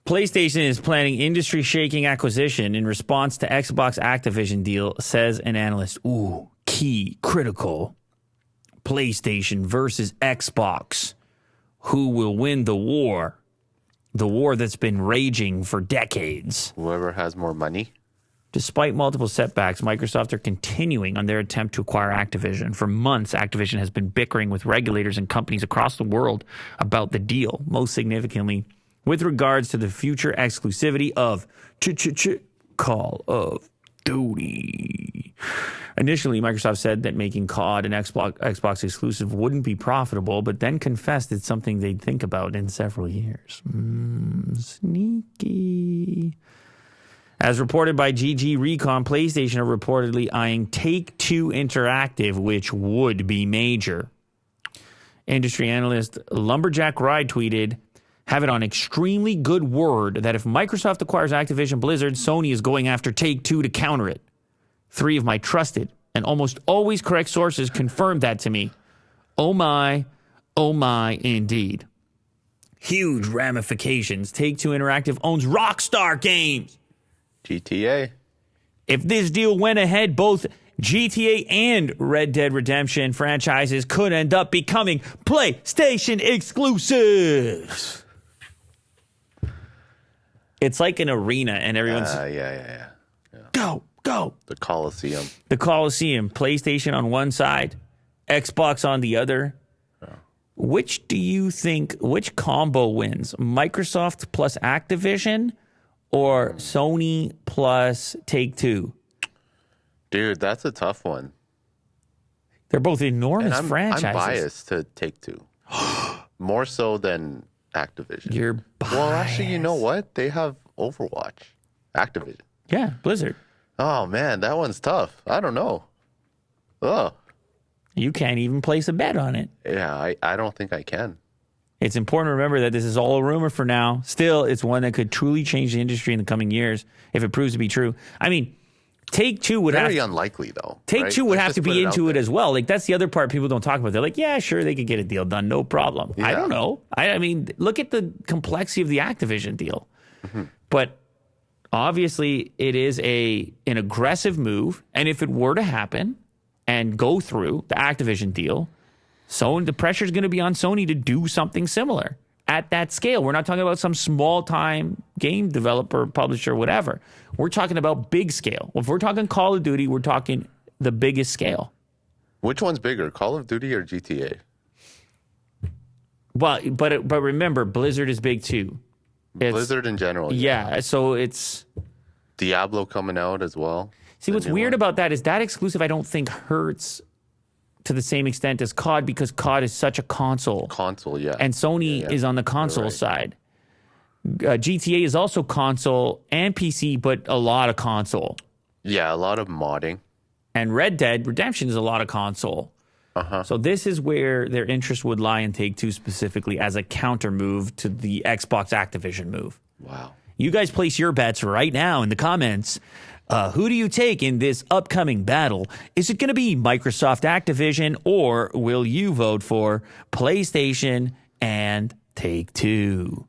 PlayStation is planning industry-shaking acquisition in response to Xbox Activision deal, says an analyst. Ooh, key, critical. PlayStation versus Xbox. Who will win the war? The war that's been raging for decades. Whoever has more money. Despite multiple setbacks, Microsoft are continuing on their attempt to acquire Activision. For months, Activision has been bickering with regulators and companies across the world about the deal, most significantly with regards to the future exclusivity of Call of Duty. Initially, Microsoft said that making COD an Xbox exclusive wouldn't be profitable, but then confessed it's something they'd think about in several years. Sneaky. As reported by GG Recon, PlayStation are reportedly eyeing Take-Two Interactive, which would be major. Industry analyst Lumberjack Ride tweeted, have it on extremely good word that if Microsoft acquires Activision Blizzard, Sony is going after Take-Two to counter it. 3 of my trusted and almost always correct sources confirmed that to me. Oh my, indeed. Huge ramifications. Take-Two Interactive owns Rockstar Games. GTA. If this deal went ahead, both GTA and Red Dead Redemption franchises could end up becoming PlayStation exclusives. It's like an arena and everyone's... Yeah. Go. The Coliseum. PlayStation on one side, Xbox on the other. Oh. Which combo wins? Microsoft plus Activision or Sony plus Take-Two? Dude, that's a tough one. They're both enormous franchises. I'm biased to Take-Two. More so than Activision. You're biased. Well, actually, you know what? They have Overwatch. Activision. Yeah, Blizzard. Oh, man, that one's tough. I don't know. Oh. You can't even place a bet on it. Yeah, I don't think I can. It's important to remember that this is all a rumor for now. Still, it's one that could truly change the industry in the coming years if it proves to be true. I mean, Take-Two would Very unlikely, though. Take-Two would have to be into it as well. Like, that's the other part people don't talk about. They're like, yeah, sure, they could get a deal done. No problem. Yeah. I don't know. I mean, look at the complexity of the Activision deal. Mm-hmm. But obviously, it is an aggressive move. And if it were to happen and go through the Activision deal, the pressure is going to be on Sony to do something similar at that scale. We're not talking about some small-time game developer, publisher, whatever. We're talking about big scale. If we're talking Call of Duty, we're talking the biggest scale. Which one's bigger, Call of Duty or GTA? Well, but remember, Blizzard is big too. Blizzard in general. Yeah, so it's... Diablo coming out as well. See, what's weird about that is that exclusive I don't think hurts to the same extent as COD because COD is such a console. Yeah. And Sony is on the console side. GTA is also console and PC, but a lot of console. Yeah, a lot of modding. And Red Dead Redemption is a lot of console. So this is where their interest would lie in Take-Two specifically as a counter move to the Xbox Activision move. Wow. You guys place your bets right now in the comments. Who do you take in this upcoming battle? Is it going to be Microsoft Activision, or will you vote for PlayStation and Take-Two?